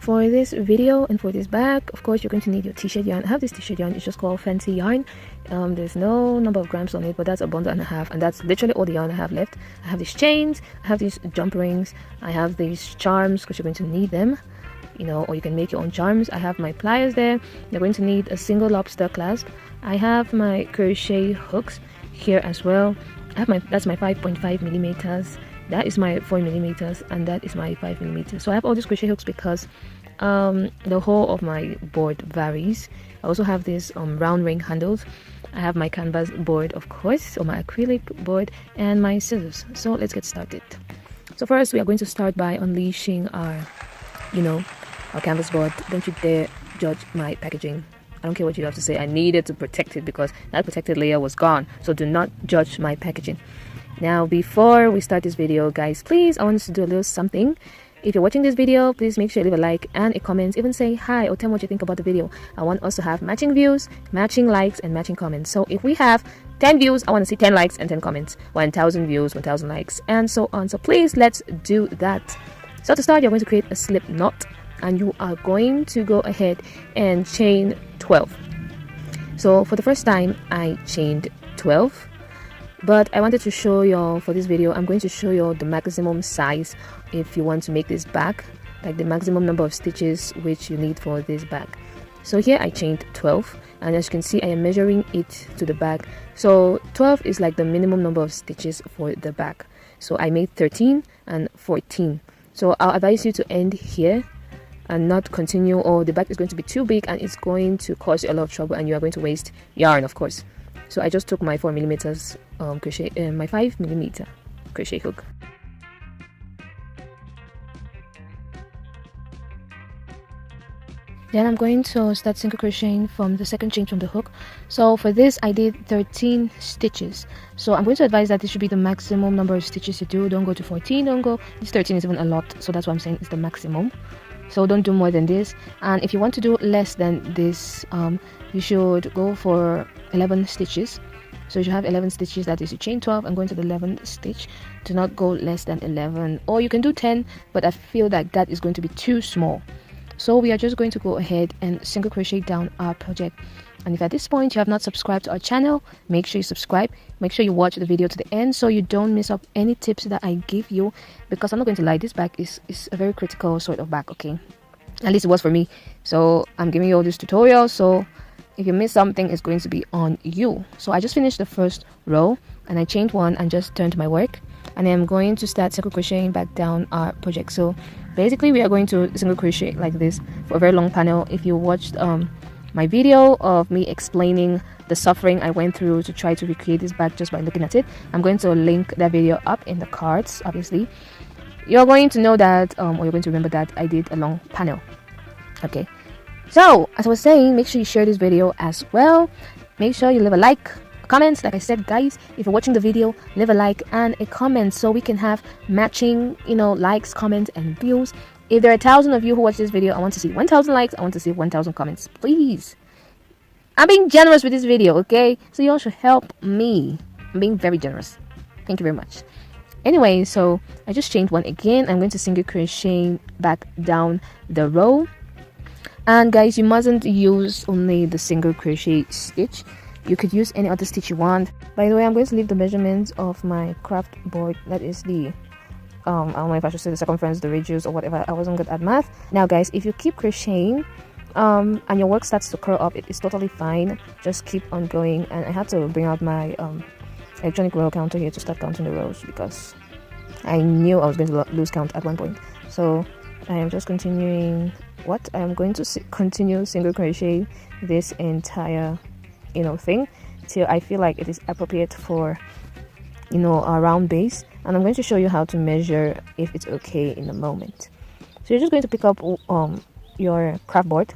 For this video and for this bag, of course, you're going to need your t-shirt yarn. I have this t-shirt yarn. It's just called Fancy Yarn. There's no number of grams on it, but that's a bundle and a half, and that's literally all the yarn I have left. I have these chains, I have these jump rings, I have these charms because you're going to need them, you know, or you can make your own charms. I have my pliers there. You're going to need a single lobster clasp. I have my crochet hooks here as well. That's my 5.5 millimeters. That is my 4 millimeters, and that is my 5 millimeters. So I have all these crochet hooks because the whole of my board varies. I also have these round ring handles. I have my canvas board, of course, or my acrylic board, and my scissors. So let's get started. So first, we are going to start by unleashing our canvas board. Don't you dare judge my packaging. I don't care what you have to say. I needed to protect it because that protected layer was gone. So do not judge my packaging. Now, before we start this video, guys, please, I want us to do a little something. If you're watching this video, please make sure you leave a like and a comment. Even say hi or tell me what you think about the video. I want us to have matching views, matching likes, and matching comments. So if we have 10 views, I want to see 10 likes and 10 comments. 1,000 views, 1,000 likes, and so on. So please, let's do that. So to start, you're going to create a slip knot, and you are going to go ahead and chain 12. So for the first time, I chained 12. But I wanted to show you, for this video, I'm going to show you the maximum size if you want to make this bag, like the maximum number of stitches which you need for this bag. So here I chained 12, and as you can see, I am measuring it to the bag. So 12 is like the minimum number of stitches for the bag. So I made 13 and 14. So I'll advise you to end here and not continue, or the bag is going to be too big and it's going to cause you a lot of trouble and you are going to waste yarn, of course. So I just took my 4 millimeters crochet, my 5 millimeter crochet hook. Then I'm going to start single crocheting from the second chain from the hook. So for this, I did 13 stitches. So I'm going to advise that this should be the maximum number of stitches you do. Don't go to 14. Don't go. This 13 is even a lot. So that's what I'm saying is the maximum. So don't do more than this. And if you want to do less than this, you should go for 11 stitches. So you should have 11 stitches. That is, you chain 12 and go into the 11th stitch. Do not go less than 11, or you can do 10, but I feel that that is going to be too small. So we are just going to go ahead and single crochet down our project. And if at this point you have not subscribed to our channel, make sure you subscribe. Make sure you watch the video to the end so you don't miss up any tips that I give you, because I'm not going to lie, this bag is a very critical sort of bag, okay? At least it was for me. So I'm giving you all this tutorial, so if you miss something, it's going to be on you. So I just finished the first row and I chained one and just turned my work, and I'm going to start single crocheting back down our project. So basically we are going to single crochet like this for a very long panel. If you watched my video of me explaining the suffering I went through to try to recreate this bag just by looking at it, I'm going to link that video up in the cards. Obviously you're going to know that, or you're going to remember that I did a long panel. Okay, so as I was saying, make sure you share this video as well. Make sure you leave a like, comments. Like I said, guys, if you're watching the video, leave a like and a comment so we can have matching, likes, comments, and views. If there are 1,000 of you who watch this video, I want to see 1,000 likes. I want to see 1,000 comments, please. I'm being generous with this video, okay? So you all should help me. I'm being very generous. Thank you very much. Anyway, so I just chained one again. I'm going to single crochet back down the row. And guys, you mustn't use only the single crochet stitch. You could use any other stitch you want. By the way, I'm going to leave the measurements of my craft board. That is the I don't know if I should say the circumference, the radius, or whatever. I wasn't good at math. Now guys, if you keep crocheting and your work starts to curl up, it is totally fine. Just keep on going. And I had to bring out my electronic row counter here to start counting the rows, because I knew I was going to lose count at one point. So I am just continuing. I am going to continue single crochet this entire thing till I feel like it is appropriate for a round base, and I'm going to show you how to measure if it's okay in a moment. So you're just going to pick up your craft board,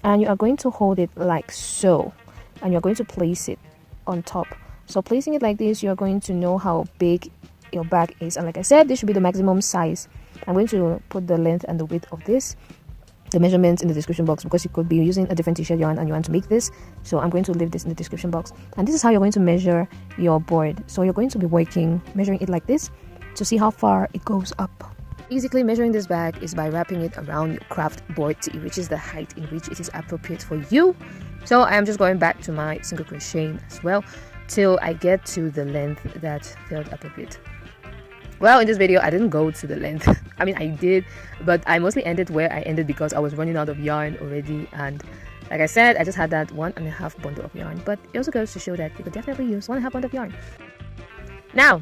and you are going to hold it like so, and you're going to place it on top. So placing it like this, you're going to know how big your bag is, and like I said, this should be the maximum size. I'm going to put the length and the width of this, the measurements, in the description box, because you could be using a different t-shirt yarn and you want to make this. So I'm going to leave this in the description box, and this is how you're going to measure your board. So you're going to be measuring it like this to see how far it goes up. basically measuring this bag is by wrapping it around your craft board tee, which is the height in which it is appropriate for you. So I am just going back to my single crocheting as well till I get to the length that felt appropriate. Well, in this video I didn't go to the length. I mean, I did, but I mostly ended where I ended because I was running out of yarn already, and like I said, I just had that 1.5 bundle of yarn. But it also goes to show that you could definitely use 1.5 bundle of yarn. Now,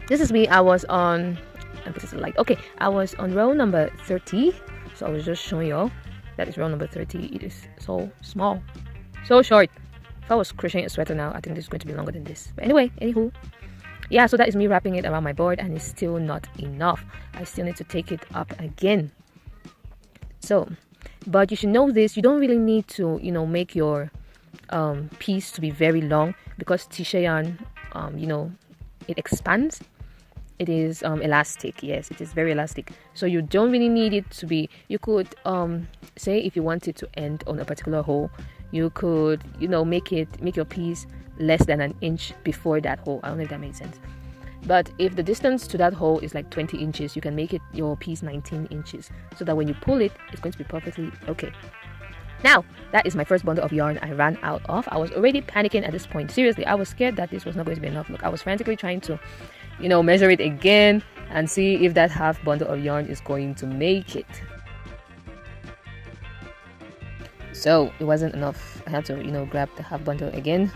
this is me. I was on, I was on row number 30. So I was just showing y'all that is row number 30. It is so small, so short. If I was crocheting a sweater now, I think this is going to be longer than this. But anyway, anywho, yeah, so that is me wrapping it around my board, and it's still not enough. I still need to take it up again. So, but you should know this, you don't really need to, you know, make your piece to be very long, because t-shirt yarn, you know, it expands. It is elastic. Yes, it is very elastic, so you don't really need it to be, you could say if you wanted to end on a particular hole, you could, you know, make your piece less than an inch before that hole. I don't know if that makes sense, but if the distance to that hole is like 20 inches, you can make it your piece 19 inches, so that when you pull it, it's going to be perfectly okay. Now, that is my first bundle of yarn I ran out of. I was already panicking at this point. Seriously, I was scared that this was not going to be enough. Look, I was frantically trying to, you know, measure it again and see if that half bundle of yarn is going to make it. So it wasn't enough. I had to, you know, grab the half bundle again,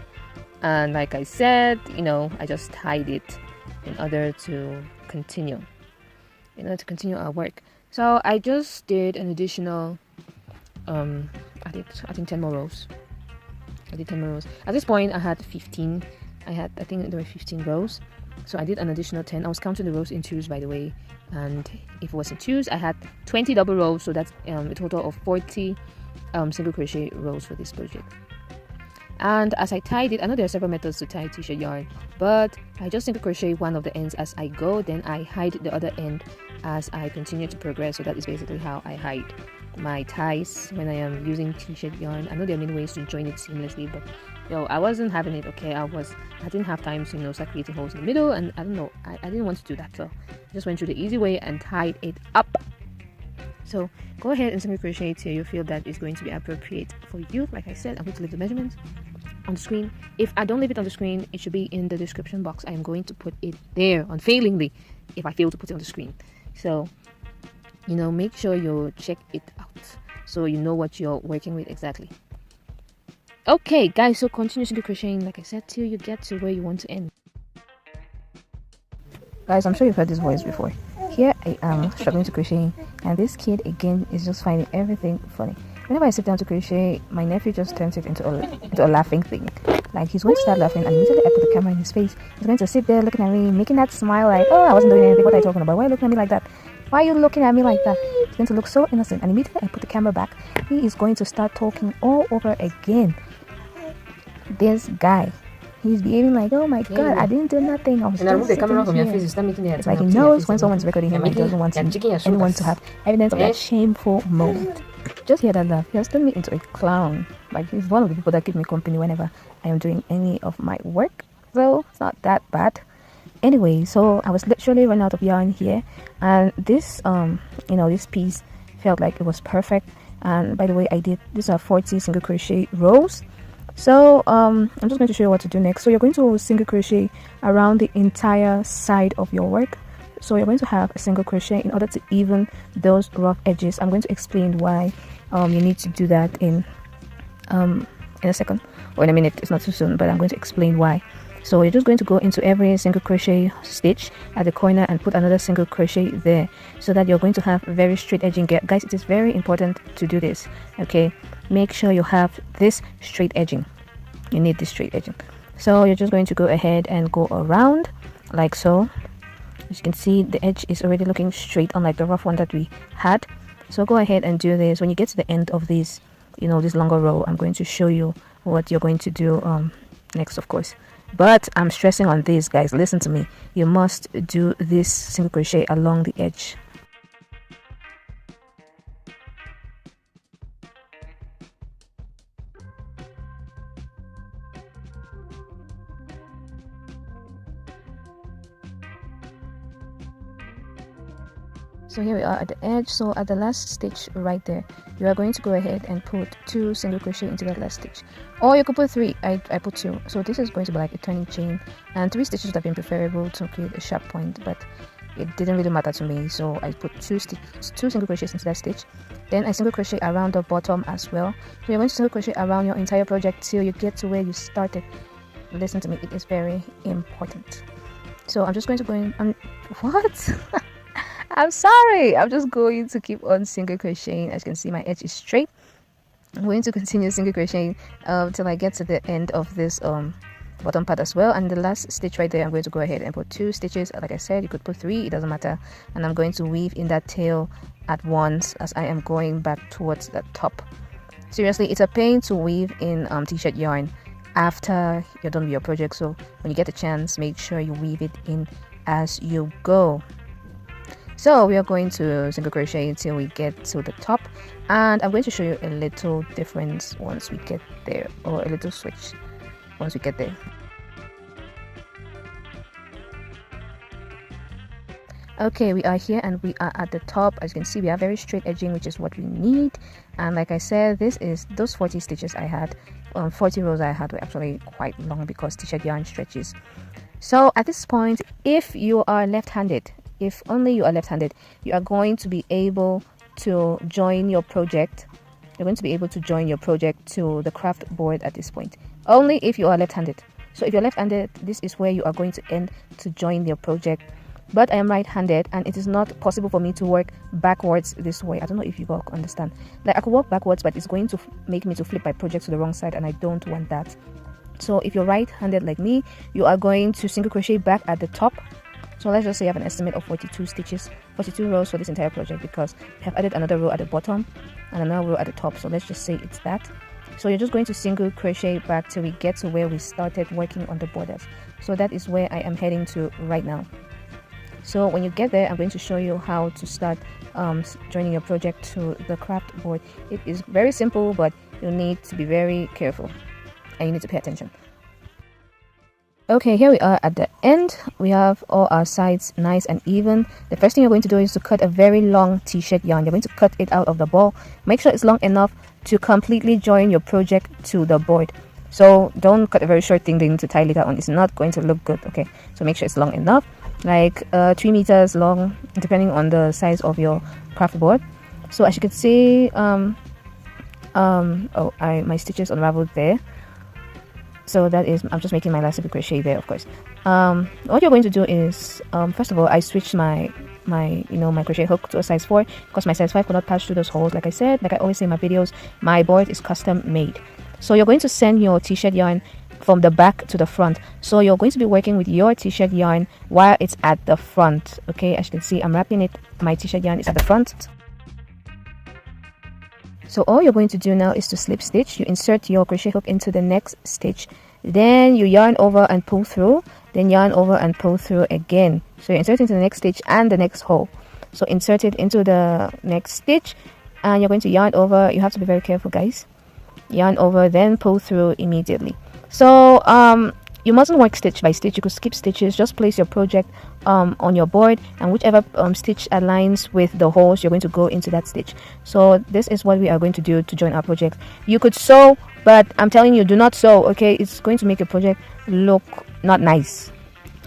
and like I said, you know, I just tied it in order to continue our work. So I just did an additional I think 10 more rows. I did 10 more rows. At this point I had 15. I think there were 15 rows, so I did an additional 10. I was counting the rows in twos, by the way, and if it was in twos, I had 20 double rows, so that's a total of 40 single crochet rows for this project. And as I tied it, I know there are several methods to tie t-shirt yarn, but I just single crochet one of the ends as I go, then I hide the other end as I continue to progress. So that is basically how I hide my ties when I am using t-shirt yarn. I know there are many ways to join it seamlessly, but yo, I wasn't having it. Okay, I didn't have time to, you know, start creating holes in the middle, and I don't know, I didn't want to do that, so I just went through the easy way and tied it up. So go ahead and single crochet till you feel that it's going to be appropriate for you. Like I said, I'm going to leave the measurements on the screen. If I don't leave it on the screen, it should be in the description box. I am going to put it there unfailingly if I fail to put it on the screen. So, you know, make sure you check it out so you know what you're working with exactly. Okay guys, so continue single crocheting, like I said, till you get to where you want to end. Guys, I'm sure you've heard this voice before. Here I am struggling to crochet, and this kid again is just finding everything funny. Whenever I sit down to crochet, my nephew just turns it into a laughing thing. Like, he's going to start laughing, and immediately I put the camera in his face. He's going to sit there looking at me, making that smile like, oh, I wasn't doing anything, what are you talking about? Why are you looking at me like that? Why are you looking at me like that? He's going to look so innocent, and immediately I put the camera back, he is going to start talking all over again. This guy, he's behaving like, oh my god, I didn't do nothing. I was just the camera from your face. It's like he knows when someone's recording him and he doesn't want anyone to have evidence of that shameful moment. Just hear that laugh. He has turned me into a clown. Like, he's one of the people that keep me company whenever I am doing any of my work, so it's not that bad. Anyway, so I was literally running out of yarn here, and this you know, this piece felt like it was perfect. And by the way, these are 40 single crochet rows. So I'm just going to show you what to do next. So you're going to single crochet around the entire side of your work. So you're going to have a single crochet in order to even those rough edges. I'm going to explain why you need to do that in a second or in a minute. It's not too soon, but I'm going to explain why. So you're just going to go into every single crochet stitch at the corner and put another single crochet there, so that you're going to have very straight edging. Guys, it is very important to do this. Okay, make sure you have this straight edging. You need this straight edging. So you're just going to go ahead and go around like so. As you can see, the edge is already looking straight, unlike the rough one that we had. So go ahead and do this. When you get to the end of this, you know, this longer row, I'm going to show you what you're going to do next, of course. But I'm stressing on this, guys. Listen to me. You must do this single crochet along the edge. So here we are at the edge. So at the last stitch right there, you are going to go ahead and put 2 single crochet into that last stitch, or you could put 3. I put 2. So this is going to be like a turning chain, and 3 stitches would have been preferable to create a sharp point, but it didn't really matter to me, so I put 2 single crochets into that stitch. Then I single crochet around the bottom as well. So you're going to single crochet around your entire project till you get to where you started. Listen to me, it is very important. So I'm just going to go in. What? I'm sorry, I'm just going to keep on single crocheting. As you can see, my edge is straight. I'm going to continue single crocheting till I get to the end of this bottom part as well, and the last stitch right there, I'm going to go ahead and put 2 stitches. Like I said, you could put 3, it doesn't matter, and I'm going to weave in that tail at once as I am going back towards the top. Seriously, it's a pain to weave in t-shirt yarn after you're done with your project, so when you get a chance, make sure you weave it in as you go. So we are going to single crochet until we get to the top, and I'm going to show you a little difference once we get there, or a little switch once we get there. Okay, we are here and we are at the top. As you can see, we have very straight edging, which is what we need. And like I said, this is those 40 stitches I had, 40 rows I had were actually quite long because t-shirt yarn stretches. So at this point, if you are left-handed, if only you are left-handed, you are going to be able to join your project. You're going to be able to join your project to the craft board at this point, only if you are left-handed. So if you're left-handed, this is where you are going to end to join your project. But I am right-handed, and it is not possible for me to work backwards this way. I don't know if you all understand. Like, I could work backwards, but it's going to make me to flip my project to the wrong side, and I don't want that. So if you're right-handed like me, you are going to single crochet back at the top. So let's just say you have an estimate of 42 stitches, 42 rows for this entire project, because we have added another row at the bottom and another row at the top. So let's just say it's that. So you're just going to single crochet back till we get to where we started working on the borders. So that is where I am heading to right now. So when you get there, I'm going to show you how to start joining your project to the craft board. It is very simple, but you need to be very careful and you need to pay attention. Okay, here we are at the end. We have all our sides nice and even. The first thing you're going to do is to cut a very long t-shirt yarn. You're going to cut it out of the ball. Make sure it's long enough to completely join your project to the board. So don't cut a very short thing, then to tie later on. It's not going to look good. Okay, so make sure it's long enough, like 3 meters long, depending on the size of your craft board. So as you can see, my stitches unraveled there. So that is, I'm just making my last single crochet there, of course. What you're going to do is, first of all, I switched my crochet hook to a size 4 because my size 5 could not pass through those holes. Like I said, like I always say in my videos, my board is custom made. So you're going to send your t-shirt yarn from the back to the front. So you're going to be working with your t-shirt yarn while it's at the front. Okay, as you can see, I'm wrapping it. My t-shirt yarn is at the front. So all you're going to do now is to slip stitch. You insert your crochet hook into the next stitch, then you yarn over and pull through, then yarn over and pull through again. So you insert into the next stitch and the next hole. So insert it into the next stitch and you're going to yarn over. You have to be very careful, guys. Yarn over, then pull through immediately. So you mustn't work stitch by stitch. You could skip stitches. Just place your project on your board, and whichever stitch aligns with the holes, you're going to go into that stitch. So this is what we are going to do to join our project. You could sew, but I'm telling you, do not sew. Okay, it's going to make your project look not nice.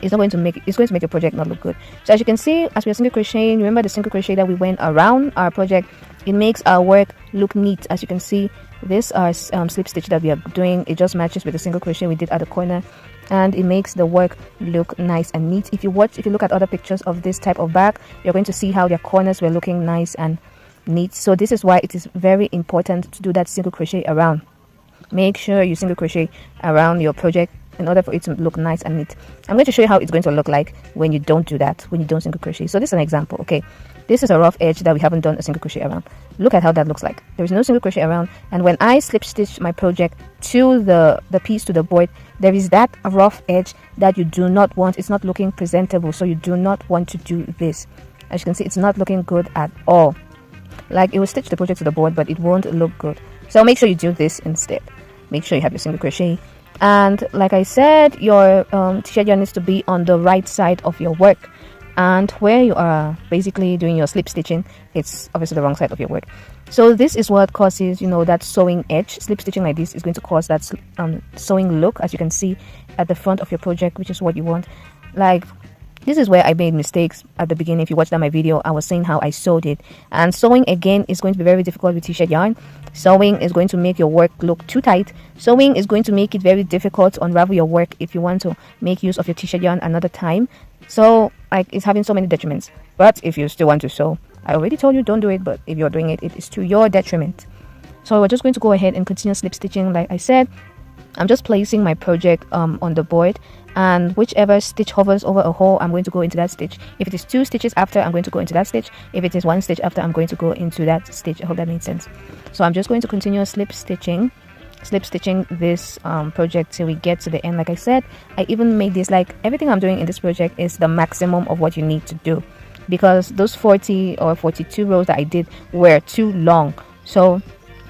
It's going to make your project not look good. So as you can see, as we are single crocheting, remember the single crochet that we went around our project, it makes our work look neat. As you can see, this are slip stitch that we are doing. It just matches with the single crochet we did at the corner, and it makes the work look nice and neat. If you look at other pictures of this type of bag, you're going to see how their corners were looking nice and neat. So this is why it is very important to do that single crochet around. Make sure you single crochet around your project in order for it to look nice and neat. I'm going to show you how it's going to look like when you don't do that, when you don't single crochet. So this is an example. Okay, this is a rough edge that we haven't done a single crochet around. Look at how that looks like. There is no single crochet around, and when I slip stitch my project to the piece to the board, there is that rough edge that you do not want. It's not looking presentable, so you do not want to do this. As you can see, it's not looking good at all. Like, it will stitch the project to the board, but it won't look good. So make sure you do this instead. Make sure you have your single crochet. And like I said, your t-shirt yarn needs to be on the right side of your work. and where you are basically doing your slip stitching, it's obviously the wrong side of your work. So this is what causes, you know, that sewing edge. Slip stitching like this is going to cause that sewing look, as you can see at the front of your project, which is what you want. Like, this is where I made mistakes at the beginning. If you watched my video, I was saying how I sewed it. And sewing again is going to be very difficult with t-shirt yarn. Sewing is going to make your work look too tight. Sewing is going to make it very difficult to unravel your work if you want to make use of your t-shirt yarn another time. So like, it's having so many detriments. But if you still want to sew, I already told you don't do it, but if you're doing it, it is to your detriment. So we're just going to go ahead and continue slip stitching. Like I said, I'm just placing my project on the board, and whichever stitch hovers over a hole, I'm going to go into that stitch. If it is 2 stitches after, I'm going to go into that stitch. If it is 1 stitch after, I'm going to go into that stitch. I hope that makes sense. So I'm just going to continue slip stitching this project till we get to the end. Like I said, I even made this, like, everything I'm doing in this project is the maximum of what you need to do, because those 40 or 42 rows that I did were too long. So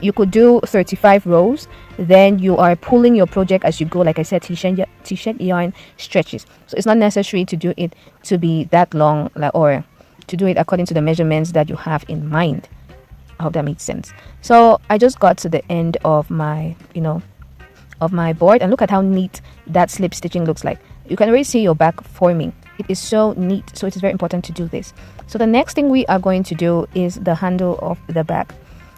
you could do 35 rows, then you are pulling your project as you go. Like I said, t-shirt yarn stretches, so it's not necessary to do it to be that long, like, or to do it according to the measurements that you have in mind. I hope that makes sense. So I just got to the end of my, you know, of my board, and look at how neat that slip stitching looks like. You can already see your back forming. It is so neat, so it is very important to do this. So the next thing we are going to do is the handle of the back.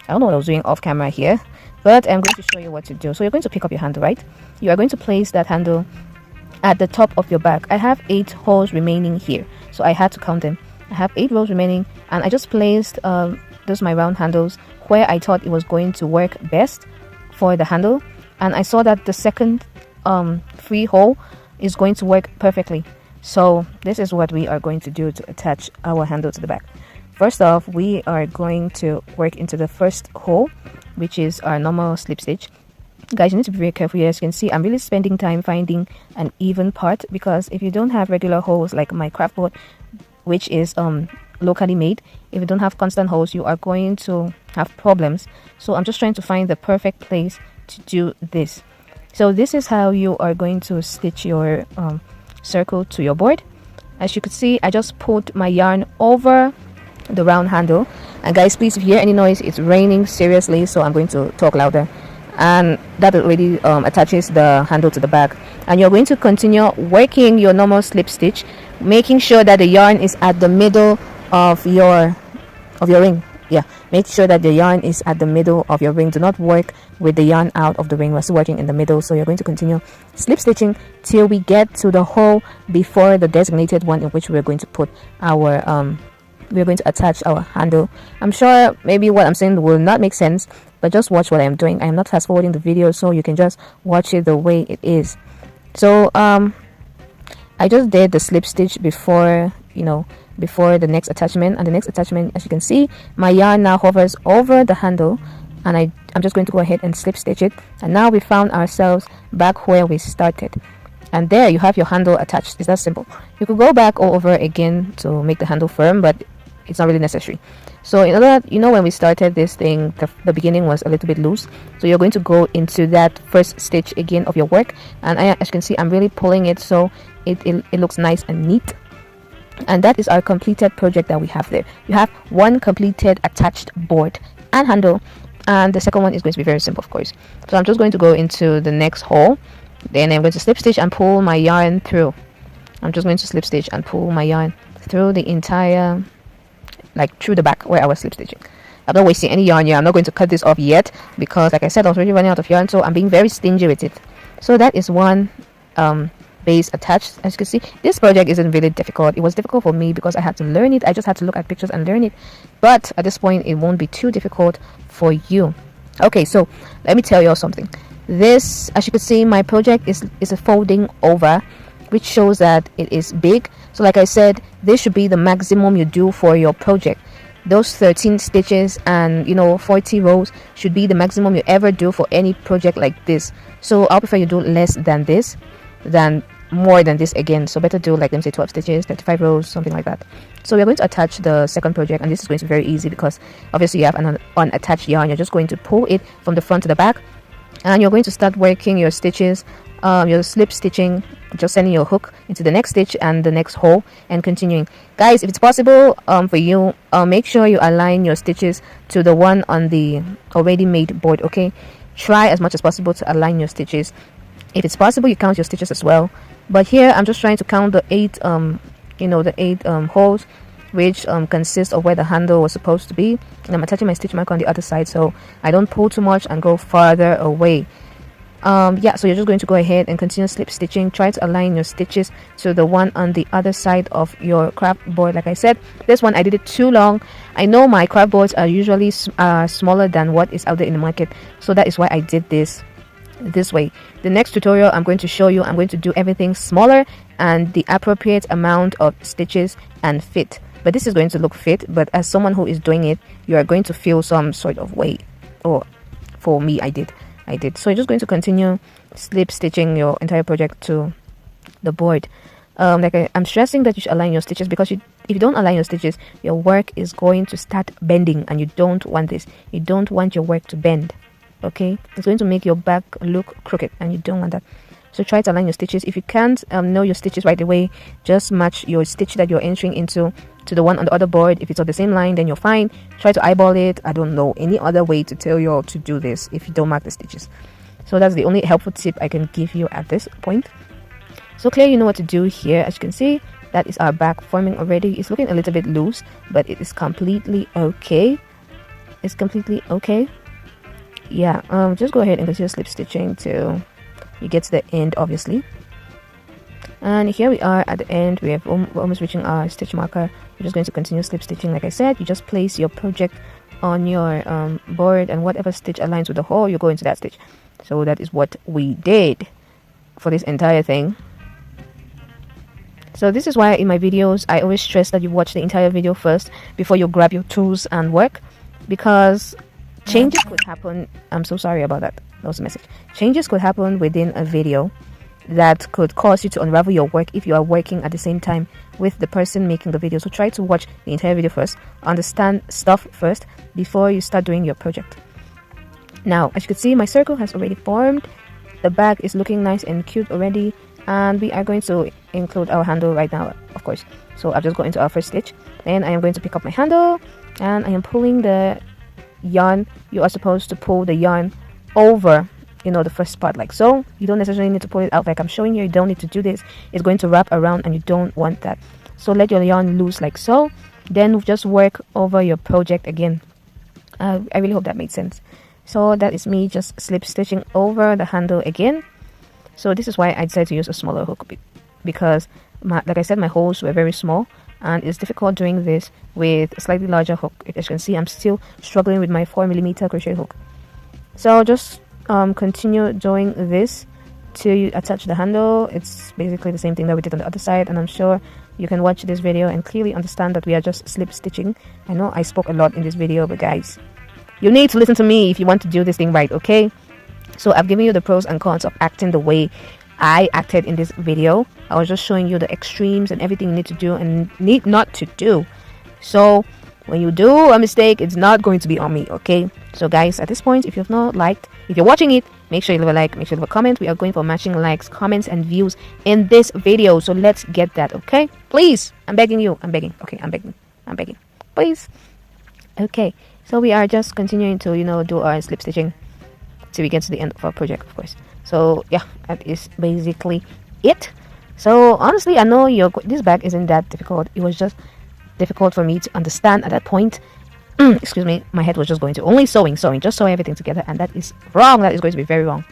I don't know what I was doing off camera here, but I'm going to show you what to do. So you're going to pick up your handle, right? You are going to place that handle at the top of your back. I have 8 holes remaining here, so I had to count them. I have 8 rows remaining, and I just placed those my round handles where I thought it was going to work best for the handle, and I saw that the second free hole is going to work perfectly. So this is what we are going to do to attach our handle to the back. First off, we are going to work into the first hole, which is our normal slip stitch. Guys, you need to be very careful here. As you can see, I'm really spending time finding an even part, because if you don't have regular holes like my craft board, which is locally made, if you don't have constant holes, you are going to have problems. So I'm just trying to find the perfect place to do this. So this is how you are going to stitch your circle to your board. As you can see, I just put my yarn over the round handle, and guys, please, if you hear any noise, it's raining seriously, so I'm going to talk louder. And that already attaches the handle to the back, and you're going to continue working your normal slip stitch, making sure that the yarn is at the middle of your ring. Yeah, make sure that the yarn is at the middle of your ring. Do not work with the yarn out of the ring. We're still working in the middle, so you're going to continue slip stitching till we get to the hole before the designated one in which we're going to put our we're going to attach our handle. I'm sure maybe what I'm saying will not make sense, but just watch what I'm doing. I am not fast forwarding the video, so you can just watch it the way it is. So I just did the slip stitch before, you know, before the next attachment, and the next attachment, as you can see, my yarn now hovers over the handle, and I'm just going to go ahead and slip stitch it. And now we found ourselves back where we started, and there you have your handle attached. It's that simple. You could go back all over again to make the handle firm, but it's not really necessary. So in order, you know, when we started this thing, the beginning was a little bit loose, so you're going to go into that first stitch again of your work, and as you can see, I'm really pulling it so it looks nice and neat. And that is our completed project that we have there. You have one completed attached board and handle, and the second one is going to be very simple, of course. So I'm just going to go into the next hole, then I'm going to slip stitch and pull my yarn through. I'm just going to slip stitch and pull my yarn through the entire, like through the back where I was slip stitching. I'm not wasting any yarn here. I'm not going to cut this off yet, because like I said, I was already running out of yarn, so I'm being very stingy with it. So that is one base attached. As you can see, this project isn't really difficult. It was difficult for me because I had to learn it. I just had to look at pictures and learn it, but at this point it won't be too difficult for you. Okay, so let me tell you all something. This, as you can see, my project is a folding over, which shows that it is big. So like I said, this should be the maximum you do for your project. Those 13 stitches and, you know, 40 rows should be the maximum you ever do for any project like this. So I'll prefer you do less than this than more than this again. So better do, like, let me say 12 stitches, 35 rows, something like that. So we're going to attach the second project, and this is going to be very easy because obviously you have an unattached yarn. You're just going to pull it from the front to the back, and you're going to start working your stitches, your slip stitching just sending your hook into the next stitch and the next hole and continuing. Guys, if it's possible for you, make sure you align your stitches to the one on the already made board. Okay, try as much as possible to align your stitches. If it's possible, you count your stitches as well, but here I'm just trying to count the 8 the 8 holes, which consists of where the handle was supposed to be, and I'm attaching my stitch marker on the other side so I don't pull too much and go farther away. Yeah, so you're just going to go ahead and continue slip stitching. Try to align your stitches to the one on the other side of your craft board. Like I said, this one I did it too long. I know my craft boards are usually smaller than what is out there in the market, so that is why I did this way. The next tutorial I'm going to show you, I'm going to do everything smaller and the appropriate amount of stitches and fit. But this is going to look fit, but as someone who is doing it, you are going to feel some sort of way. Or for me, I did. So you're just going to continue slip stitching your entire project to the board. I'm stressing that you should align your stitches, because if you don't align your stitches, your work is going to start bending, and you don't want this. You don't want your work to bend. Okay, it's going to make your back look crooked, and you don't want that. So try to align your stitches. If you can't know your stitches right away, just match your stitch that you're entering into to the one on the other board. If it's on the same line, then you're fine. Try to eyeball it. I don't know any other way to tell you all to do this if you don't mark the stitches. So that's the only helpful tip I can give you at this point. So clearly you know what to do here. As you can see, that is our back forming already. It's looking a little bit loose, but it is completely okay. It's completely okay. Yeah, just go ahead and continue slip stitching till you get to the end, obviously. And here we are at the end. We're almost reaching our stitch marker. We're just going to continue slip stitching. Like I said, you just place your project on your board, and whatever stitch aligns with the hole, you go into that stitch. So that is what we did for this entire thing. So this is why in my videos I always stress that you watch the entire video first before you grab your tools and work, because changes could happen. I'm so sorry about that. That was a message. Changes could happen within a video that could cause you to unravel your work if you are working at the same time with the person making the video. So try to watch the entire video first, understand stuff first before you start doing your project. Now, as you can see, my circle has already formed. The back is looking nice and cute already, and we are going to include our handle right now, of course. So I've just got into our first stitch. Then I am going to pick up my handle, and I am pulling the yarn. You are supposed to pull the yarn over, the first part like so. You don't necessarily need to pull it out like I'm showing you. You don't need to do this. It's going to wrap around, and you don't want that. So let your yarn loose like so. Then just work over your project again. I really hope that made sense. So that is me just slip stitching over the handle again. So this is why I decided to use a smaller hook, because like I said, my holes were very small, and it's difficult doing this with a slightly larger hook. As you can see, I'm still struggling with my 4mm crochet hook. So just continue doing this till you attach the handle. It's basically the same thing that we did on the other side, and I'm sure you can watch this video and clearly understand that we are just slip stitching. I know I spoke a lot in this video, but guys, you need to listen to me if you want to do this thing right, okay? So I've given you the pros and cons of acting the way I acted in this video. I was just showing you the extremes and everything you need to do and need not to do. So when you do a mistake, it's not going to be on me, okay? So guys, at this point, if you've not liked, if you're watching it, make sure you leave a like, make sure you leave a comment. We are going for matching likes, comments, and views in this video. So let's get that, okay? Please, I'm begging you. I'm begging. Okay, I'm begging. Please. Okay, so we are just continuing to, do our slip stitching till we get to the end of our project, of course. So yeah, that is basically it. So honestly, I know this bag isn't that difficult. It was just difficult for me to understand at that point. Excuse me, my head was just going to only sewing, just sew everything together, and that is wrong. That is going to be very wrong.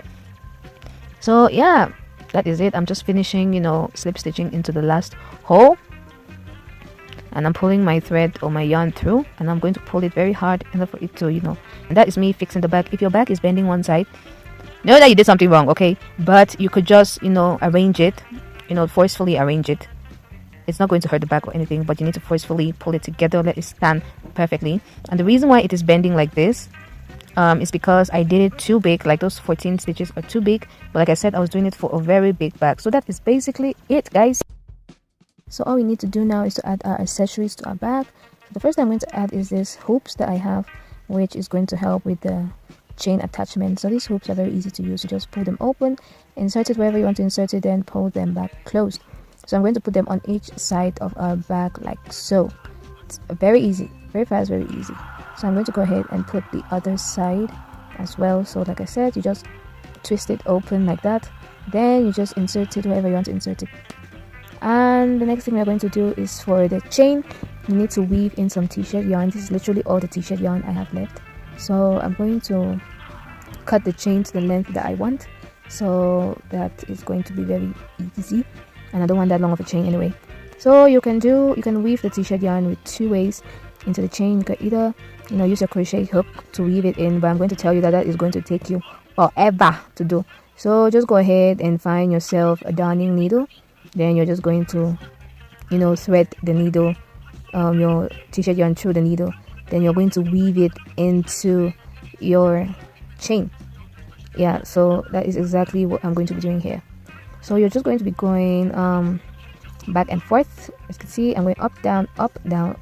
So yeah, that is it. I'm just finishing, slip stitching into the last hole, and I'm pulling my thread or my yarn through, and I'm going to pull it very hard in order for it to, and that is me fixing the back. If your back is bending one side, know that you did something wrong, okay? But you could just, arrange it, forcefully arrange it. It's not going to hurt the back or anything, but you need to forcefully pull it together, let it stand perfectly. And the reason why it is bending like this is because I did it too big. Like those 14 stitches are too big, but like I said, I was doing it for a very big back. So that is basically it, guys. So all we need to do now is to add our accessories to our bag. So the first thing I'm going to add is this hoops that I have, which is going to help with the chain attachment. So these hoops are very easy to use. You just pull them open, insert it wherever you want to insert it, then pull them back closed. So I'm going to put them on each side of our bag like so. It's very easy, very fast, very easy. So I'm going to go ahead and put the other side as well. So like I said, you just twist it open like that, then you just insert it wherever you want to insert it. And the next thing we're going to do is for the chain, you need to weave in some t-shirt yarn. This is literally all the t-shirt yarn I have left. So I'm going to cut the chain to the length that I want, so that is going to be very easy, and I don't want that long of a chain anyway. So you can weave the t-shirt yarn with two ways into the chain. You can either use your crochet hook to weave it in, but I'm going to tell you that is going to take you forever to do. So just go ahead and find yourself a darning needle, then you're just going to thread the needle, your t-shirt yarn through the needle, then you're going to weave it into your chain. Yeah, so that is exactly what I'm going to be doing here. So you're just going to be going back and forth. As you can see, I'm going up, down,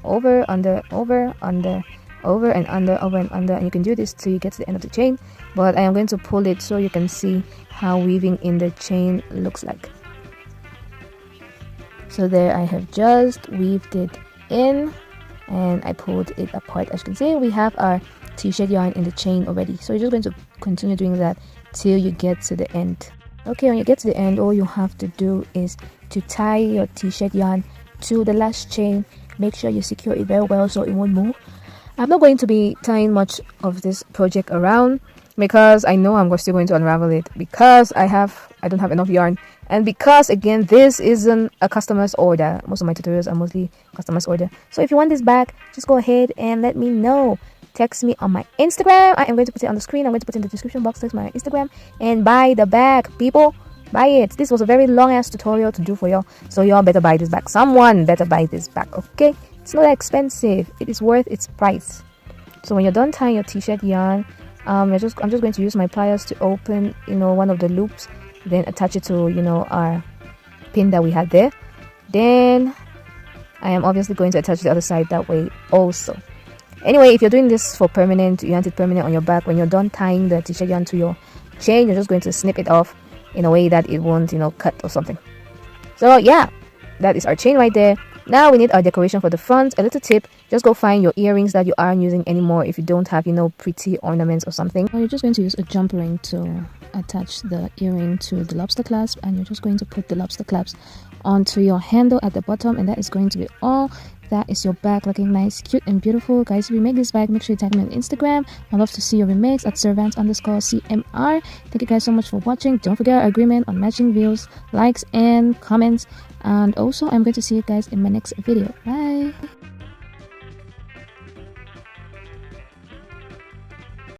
over, under, over, under, over and under, over and under, and you can do this till you get to the end of the chain, but I am going to pull it so you can see how weaving in the chain looks like. So there, I have just weaved it in and I pulled it apart. As you can see, we have our t-shirt yarn in the chain already, so you're just going to continue doing that till you get to the end. Okay, when you get to the end, all you have to do is to tie your t-shirt yarn to the last chain. Make sure you secure it very well so it won't move. I'm not going to be tying much of this project around because I know I'm still going to unravel it, because I don't have enough yarn, and because again this isn't a customer's order. Most of my tutorials are mostly customer's order. So if you want this back, just go ahead and let me know. Text me on my Instagram. I am going to put it on the screen. I'm going to put it in the description box. Text my Instagram and buy the bag, people. Buy it. This was a very long ass tutorial to do for y'all, so y'all better buy this bag. Someone better buy this bag, okay? It's not expensive. It is worth its price. So when you're done tying your t-shirt yarn, I'm just going to use my pliers to open one of the loops, then attach it to our pin that we had there. Then I am obviously going to attach the other side that way also. Anyway, if you're doing this for permanent, you want it permanent on your back, when you're done tying the t-shirt yarn to your chain, you're just going to snip it off in a way that it won't cut or something. So yeah, that is our chain right there. Now we need our decoration for the front. A little tip, just go find your earrings that you aren't using anymore if you don't have pretty ornaments or something. Or you're just going to use a jump ring to attach the earring to the lobster clasp, and you're just going to put the lobster clasp onto your handle at the bottom, and that is going to be all. That is your bag looking nice, cute and beautiful. Guys, if you make this bag, make sure you tag me on Instagram. I'd love to see your remakes at servants_CMR. Thank you guys so much for watching. Don't forget our agreement on matching views, likes and comments. And also I'm going to see you guys in my next video. Bye.